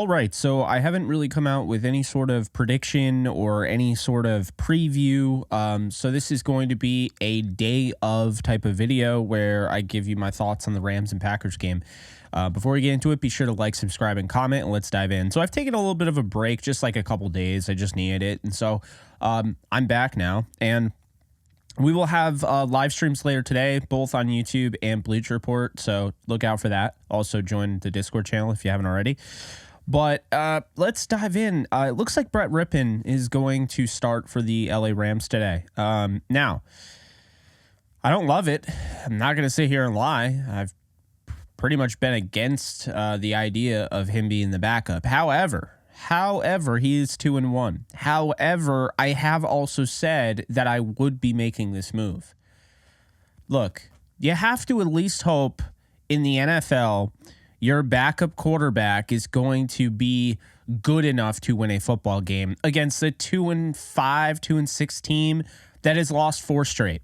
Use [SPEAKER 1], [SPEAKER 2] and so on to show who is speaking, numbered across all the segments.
[SPEAKER 1] All right, so I haven't really come out with any sort of prediction or any sort of preview. So this is going to be a day of type of video where I give you my thoughts on the Rams and Packers game. Before we get into it, be sure to like, subscribe, and comment, and let's dive in. So I've taken a little bit of a break, just like a couple days. I just needed it. And so I'm back now, and we will have live streams later today, both on YouTube and Bleacher Report. So look out for that. Also join the Discord channel if you haven't already. But let's dive in. It looks like Brett Rypien is going to start for the LA Rams today. Now, I don't love it. I'm not going to sit here and lie. I've pretty much been against the idea of him being the backup. However, he is 2-1. However, I have also said that I would be making this move. Look, you have to at least hope in the NFL your backup quarterback is going to be good enough to win a football game against a 2-5, 2-6 team that has lost 4 straight.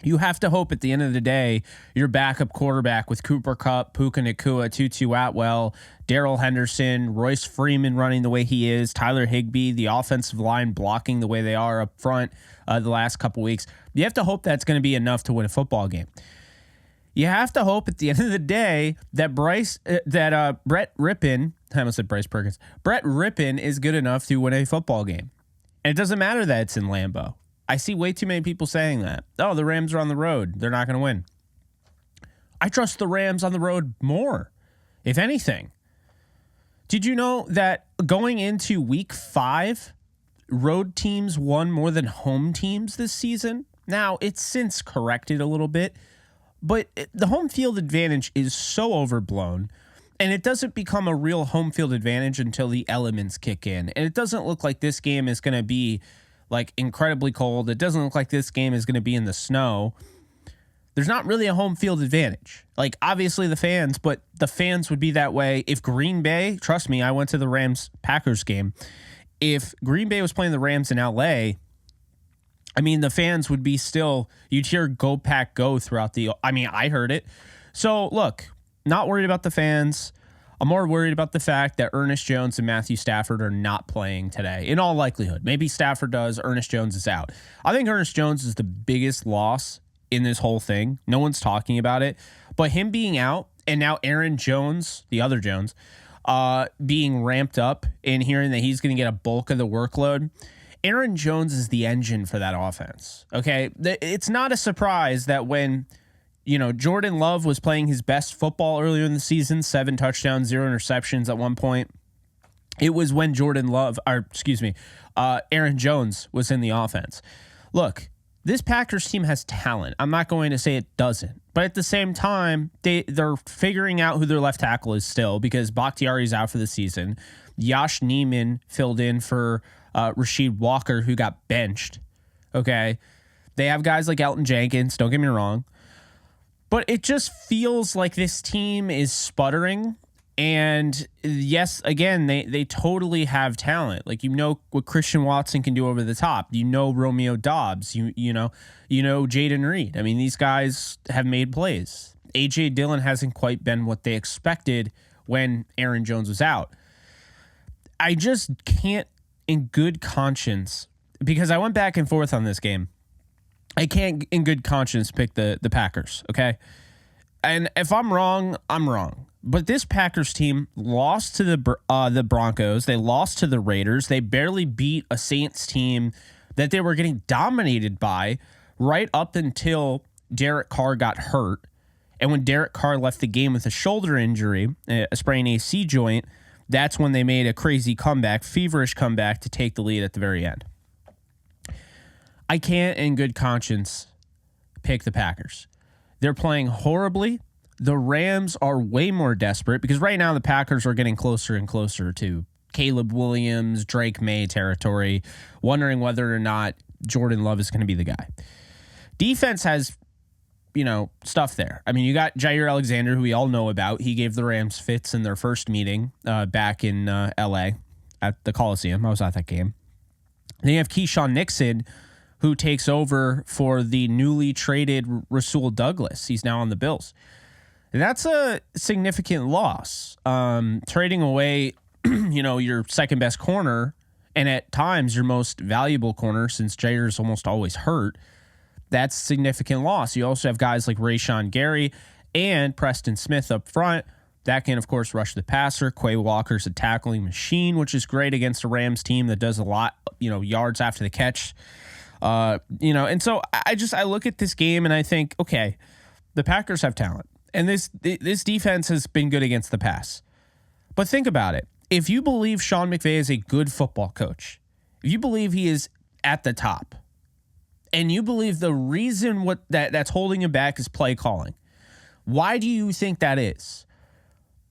[SPEAKER 1] You have to hope at the end of the day, your backup quarterback with Cooper Kupp, Puka Nacua, Tutu Atwell, Darrell Henderson, Royce Freeman running the way he is, Tyler Higbee, the offensive line blocking the way they are up front the last couple weeks. You have to hope that's going to be enough to win a football game. You have to hope at the end of the day that Brett Rypien, I almost said Bryce Perkins, Brett Rypien is good enough to win a football game. And it doesn't matter that it's in Lambeau. I see way too many people saying that. Oh, the Rams are on the road. They're not going to win. I trust the Rams on the road more, if anything. Did you know that going into week 5, road teams won more than home teams this season? Now, it's since corrected a little bit, but the home field advantage is so overblown, and it doesn't become a real home field advantage until the elements kick in. And it doesn't look like this game is going to be like incredibly cold. It doesn't look like this game is going to be in the snow. There's not really a home field advantage. Like, obviously the fans, but the fans would be that way. If Green Bay, trust me, I went to the Rams-Packers game. If Green Bay was playing the Rams in LA, I mean, the fans would be still, you'd hear "Go Pack Go" throughout I heard it. So, look, not worried about the fans. I'm more worried about the fact that Ernest Jones and Matthew Stafford are not playing today, in all likelihood. Maybe Stafford does. Ernest Jones is out. I think Ernest Jones is the biggest loss in this whole thing. No one's talking about it. But him being out, and now Aaron Jones, the other Jones, being ramped up and hearing that he's going to get a bulk of the workload, Aaron Jones is the engine for that offense. Okay, it's not a surprise that when, Jordan Love was playing his best football earlier in the season, 7 touchdowns, 0 interceptions at one point. It was when Aaron Jones was in the offense. Look, this Packers team has talent. I'm not going to say it doesn't, but at the same time, they're figuring out who their left tackle is still, because Bakhtiari's out for the season. Josh Neiman filled in for Rasheed Walker, who got benched. Okay. They have guys like Elton Jenkins, don't get me wrong. But it just feels like this team is sputtering. And yes, again, they totally have talent. Like, what Christian Watson can do over the top. Romeo Doubs. You know Jaden Reed. I mean, these guys have made plays. A.J. Dillon hasn't quite been what they expected when Aaron Jones was out. I just can't, in good conscience, because I went back and forth on this game, I can't in good conscience pick the Packers, okay? And if I'm wrong, I'm wrong. But this Packers team lost to the Broncos. They lost to the Raiders. They barely beat a Saints team that they were getting dominated by right up until Derek Carr got hurt. And when Derek Carr left the game with a shoulder injury, a sprained AC joint, that's when they made a crazy comeback, feverish comeback to take the lead at the very end. I can't in good conscience pick the Packers. They're playing horribly. The Rams are way more desperate because right now the Packers are getting closer and closer to Caleb Williams, Drake May territory, wondering whether or not Jordan Love is going to be the guy. Defense has, stuff there. I mean, you got Jair Alexander, who we all know about. He gave the Rams fits in their first meeting back in L.A. at the Coliseum. I was at that game. Then you have Keyshawn Nixon, who takes over for the newly traded Rasul Douglas. He's now on the Bills. And that's a significant loss. Trading away your second best corner, and at times your most valuable corner, since Jair's almost always hurt, that's a significant loss. You also have guys like Rashawn Gary and Preston Smith up front that can, of course, rush the passer. Quay Walker's a tackling machine, which is great against a Rams team that does a lot, yards after the catch. And so I look at this game and I think, okay, the Packers have talent, and this defense has been good against the pass. But think about it. If you believe Sean McVay is a good football coach, if you believe he is at the top, and you believe the reason that's holding him back is play calling, why do you think that is?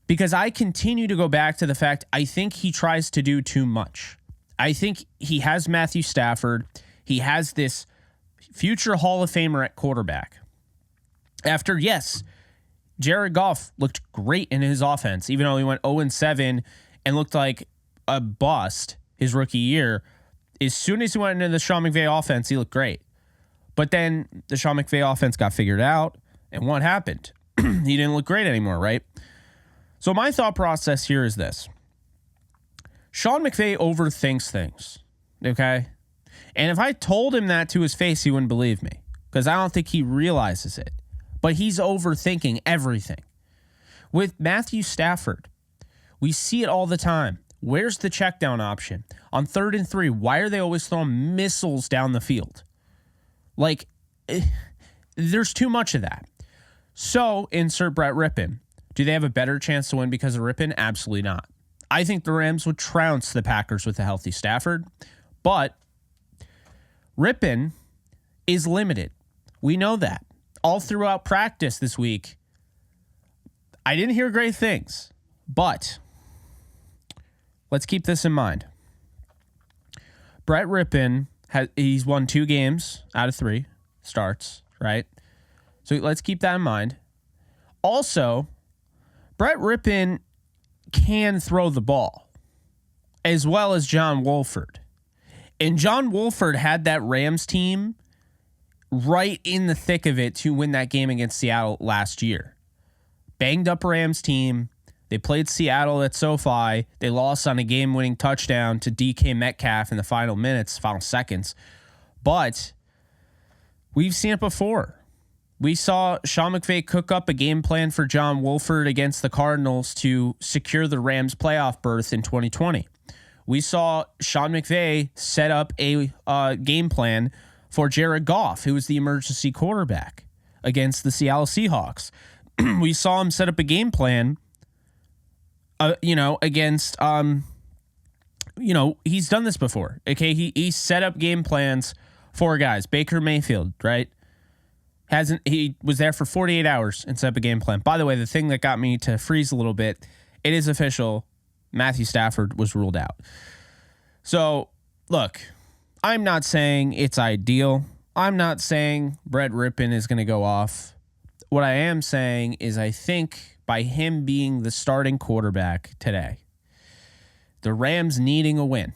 [SPEAKER 1] Because I continue to go back to the fact I think he tries to do too much. I think he has Matthew Stafford. He has this future Hall of Famer at quarterback. After, yes, Jared Goff looked great in his offense, even though he went 0-7 and looked like a bust his rookie year. As soon as he went into the Sean McVay offense, he looked great. But then the Sean McVay offense got figured out, and what happened? He didn't look great anymore, right? So my thought process here is this. Sean McVay overthinks things, okay? And if I told him that to his face, he wouldn't believe me, because I don't think he realizes it. But he's overthinking everything. With Matthew Stafford, we see it all the time. Where's the check down option? On 3rd and 3, why are they always throwing missiles down the field? There's too much of that. So, insert Brett Rypien. Do they have a better chance to win because of Rypien? Absolutely not. I think the Rams would trounce the Packers with a healthy Stafford, but Rypien is limited. We know that. All throughout practice this week, I didn't hear great things, but let's keep this in mind. Brett Rypien, he's won 2 games out of 3 starts, right? So let's keep that in mind. Also, Brett Rypien can throw the ball, as well as John Wolford. And John Wolford had that Rams team right in the thick of it to win that game against Seattle last year. Banged up Rams team. They played Seattle at SoFi. They lost on a game-winning touchdown to DK Metcalf in the final seconds. But we've seen it before. We saw Sean McVay cook up a game plan for John Wolford against the Cardinals to secure the Rams playoff berth in 2020. We saw Sean McVay set up a game plan for Jared Goff, who was the emergency quarterback against the Seattle Seahawks. We saw him set up a game plan, against, he's done this before. Okay, he set up game plans for guys. Baker Mayfield, right? He was there for 48 hours and set up a game plan. By the way, the thing that got me to freeze a little bit, it is official. Matthew Stafford was ruled out. So, look, I'm not saying it's ideal. I'm not saying Brett Rypien is going to go off. What I am saying is I think by him being the starting quarterback today, the Rams needing a win,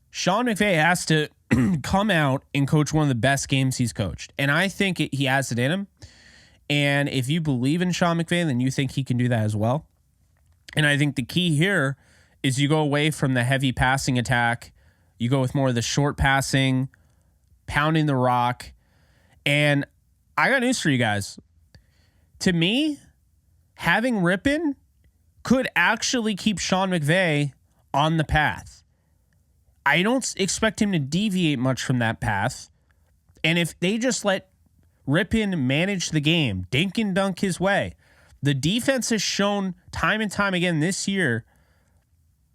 [SPEAKER 1] Sean McVay has to come out and coach one of the best games he's coached. And I think he has it in him. And if you believe in Sean McVay, then you think he can do that as well. And I think the key here is you go away from the heavy passing attack. You go with more of the short passing, pounding the rock. And I got news for you guys. To me, having Rypien could actually keep Sean McVay on the path. I don't expect him to deviate much from that path. And if they just let Rypien manage the game, dink and dunk his way, the defense has shown time and time again this year,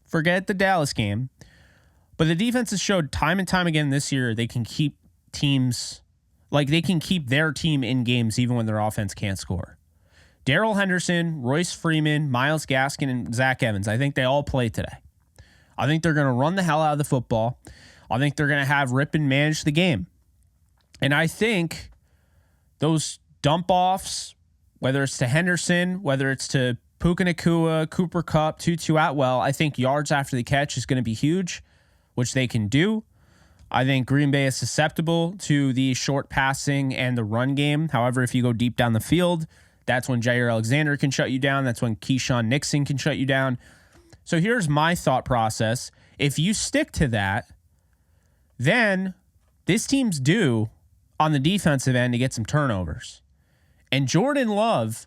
[SPEAKER 1] forget the Dallas game, but the defense has showed time and time again this year they can keep teams, they can keep their team in games even when their offense can't score. Darrell Henderson, Royce Freeman, Myles Gaskin, and Zach Evans, I think they all play today. I think they're going to run the hell out of the football. I think they're going to have Rypien manage the game. And I think those dump-offs, whether it's to Henderson, whether it's to Puka Nacua, Cooper Kupp, Tutu Atwell, I think yards after the catch is going to be huge, which they can do. I think Green Bay is susceptible to the short passing and the run game. However, if you go deep down the field, that's when Jair Alexander can shut you down. That's when Keyshawn Nixon can shut you down. So here's my thought process. If you stick to that, then this team's due on the defensive end to get some turnovers. And Jordan Love,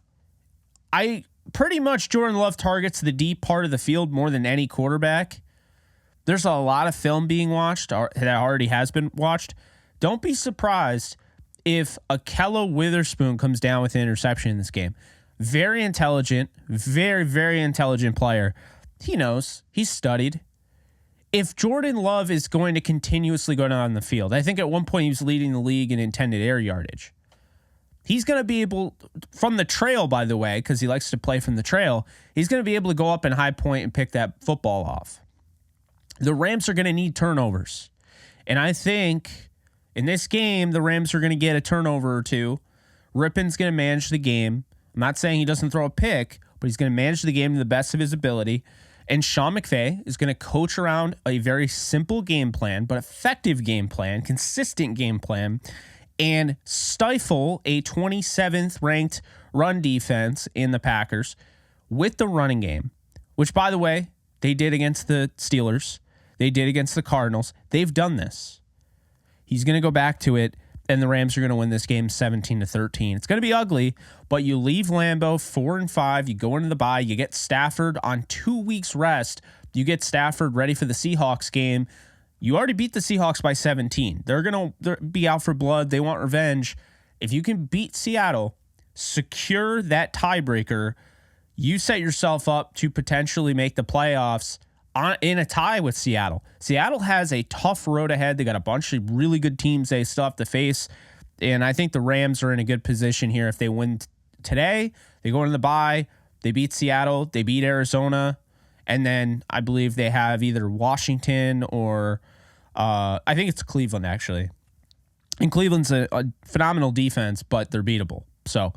[SPEAKER 1] Jordan Love targets the deep part of the field more than any quarterback. There's a lot of film being watched that already has been watched. Don't be surprised if Akello Witherspoon comes down with an interception in this game. Very intelligent, very, very intelligent player. He knows. He's studied. If Jordan Love is going to continuously go down the field, I think at one point he was leading the league in intended air yardage. He's going to be able, from the trail, by the way, because he likes to play from the trail, he's going to be able to go up in high point and pick that football off. The Rams are going to need turnovers. And I think in this game, the Rams are going to get a turnover or two. Rypien's going to manage the game. I'm not saying he doesn't throw a pick, but he's going to manage the game to the best of his ability. And Sean McVay is going to coach around a very simple game plan, but effective game plan, consistent game plan, and stifle a 27th ranked run defense in the Packers with the running game, which, by the way, they did against the Steelers. They did against the Cardinals. They've done this. He's going to go back to it, and the Rams are going to win this game 17-13. It's going to be ugly, but you leave Lambeau 4-5. You go into the bye. You get Stafford on 2 weeks rest. You get Stafford ready for the Seahawks game. You already beat the Seahawks by 17. They're going to be out for blood. They want revenge. If you can beat Seattle, secure that tiebreaker, you set yourself up to potentially make the playoffs in a tie with Seattle. Seattle has a tough road ahead. They got a bunch of really good teams they still have to face. And I think the Rams are in a good position here. If they win today, they go into the bye, they beat Seattle, they beat Arizona, and then I believe they have either Washington or I think it's Cleveland, actually. And Cleveland's a phenomenal defense, but they're beatable. So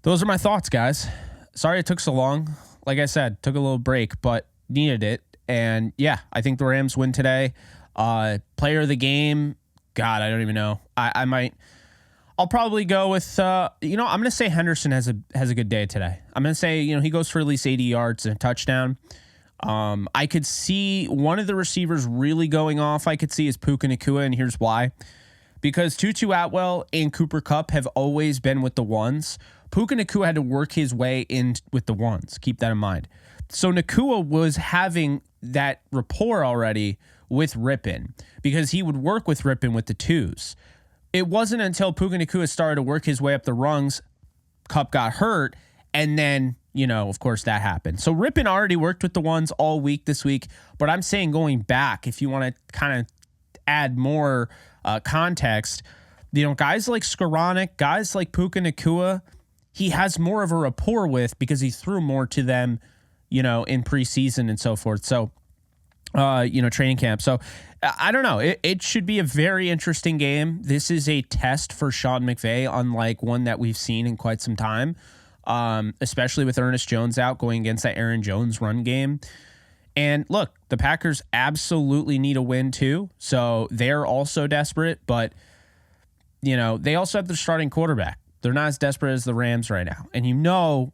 [SPEAKER 1] those are my thoughts, guys. Sorry it took so long. Like I said, took a little break, but needed it. And yeah, I think the Rams win today. Player of the game, God, I don't even know. I'll probably go with I'm going to say Henderson has a good day today. I'm going to say, he goes for at least 80 yards and a touchdown. I could see one of the receivers really going off. I could see is Puka Nacua, and here's why. Because Tutu Atwell and Cooper Kupp have always been with the ones. Puka Nacua had to work his way in with the ones. Keep that in mind. So Nacua was having that rapport already with Rypien because he would work with Rypien with the twos. It wasn't until Puka Nacua started to work his way up the rungs, Kupp got hurt, and then, of course, that happened. So Rypien already worked with the ones all week this week, but I'm saying going back, if you want to kind of add more context, guys like Skoranek, guys like Puka Nacua, he has more of a rapport with because he threw more to them, in preseason and so forth. So, training camp. So I don't know. It should be a very interesting game. This is a test for Sean McVay, unlike one that we've seen in quite some time, especially with Ernest Jones out going against that Aaron Jones run game. And look, the Packers absolutely need a win too. So they're also desperate, but they also have their starting quarterback. They're not as desperate as the Rams right now. And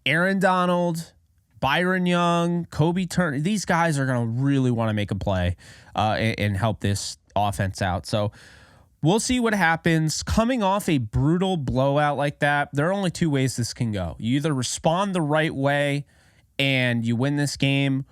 [SPEAKER 1] Aaron Donald, Byron Young, Kobe Turner, these guys are going to really want to make a play and help this offense out. So we'll see what happens. Coming off a brutal blowout like that, there are only two ways this can go. You either respond the right way and you win this game,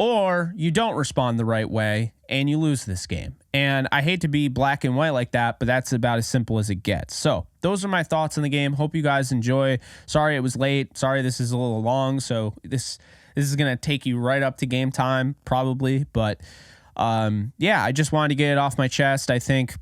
[SPEAKER 1] or you don't respond the right way and you lose this game. And I hate to be black and white like that, but that's about as simple as it gets. So those are my thoughts on the game. Hope you guys enjoy. Sorry it was late. Sorry this is a little long. So this is going to take you right up to game time probably. But I just wanted to get it off my chest. I think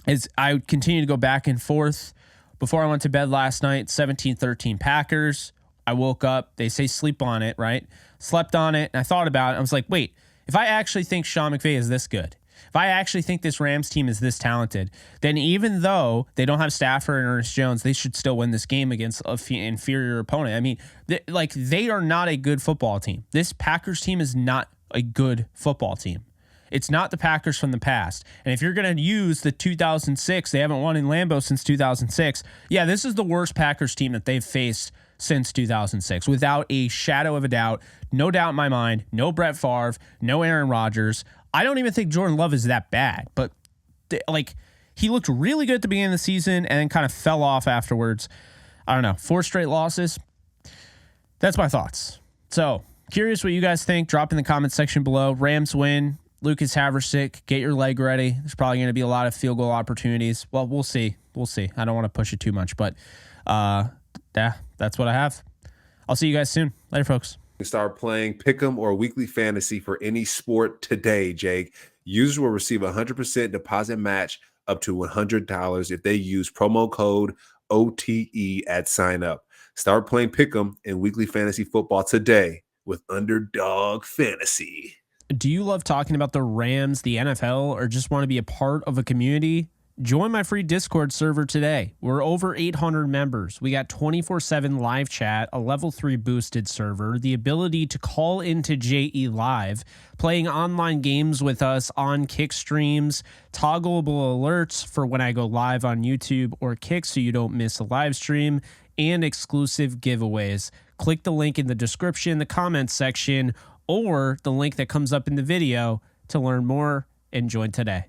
[SPEAKER 1] as I continue to go back and forth, before I went to bed last night, 17-13 Packers. I woke up. They say sleep on it, right? Slept on it. And I thought about it. I was like, wait, if I actually think Sean McVay is this good, if I actually think this Rams team is this talented, then even though they don't have Stafford and Ernest Jones, they should still win this game against an inferior opponent. I mean, they are not a good football team. This Packers team is not a good football team. It's not the Packers from the past. And if you're going to use the 2006, they haven't won in Lambeau since 2006. Yeah, this is the worst Packers team that they've faced since 2006, without a shadow of a doubt. No doubt in my mind. No Brett Favre, no Aaron Rodgers. I don't even think Jordan Love is that bad, but like he looked really good at the beginning of the season and then kind of fell off afterwards. I don't know. 4 straight losses. That's my thoughts. So curious what you guys think. Drop in the comment section below. Rams win. Lucas Haversick, get your leg ready. There's probably going to be a lot of field goal opportunities. Well, we'll see. We'll see. I don't want to push it too much, but yeah, that's what I have. I'll see you guys soon. Later, folks.
[SPEAKER 2] Start playing Pick'em or Weekly Fantasy for any sport today, Jake. Users will receive a 100% deposit match up to $100 if they use promo code OTE at sign up. Start playing Pick'em and Weekly Fantasy Football today with Underdog Fantasy.
[SPEAKER 1] Do you love talking about the Rams, the NFL, or just want to be a part of a community? Join my free Discord server today. We're over 800 members. We got 24/7 live chat, a level 3 boosted server, the ability to call into JE Live, playing online games with us on Kick streams, toggleable alerts for when I go live on YouTube or Kick so you don't miss a live stream, and exclusive giveaways. Click the link in the description, the comments section, or the link that comes up in the video to learn more and join today.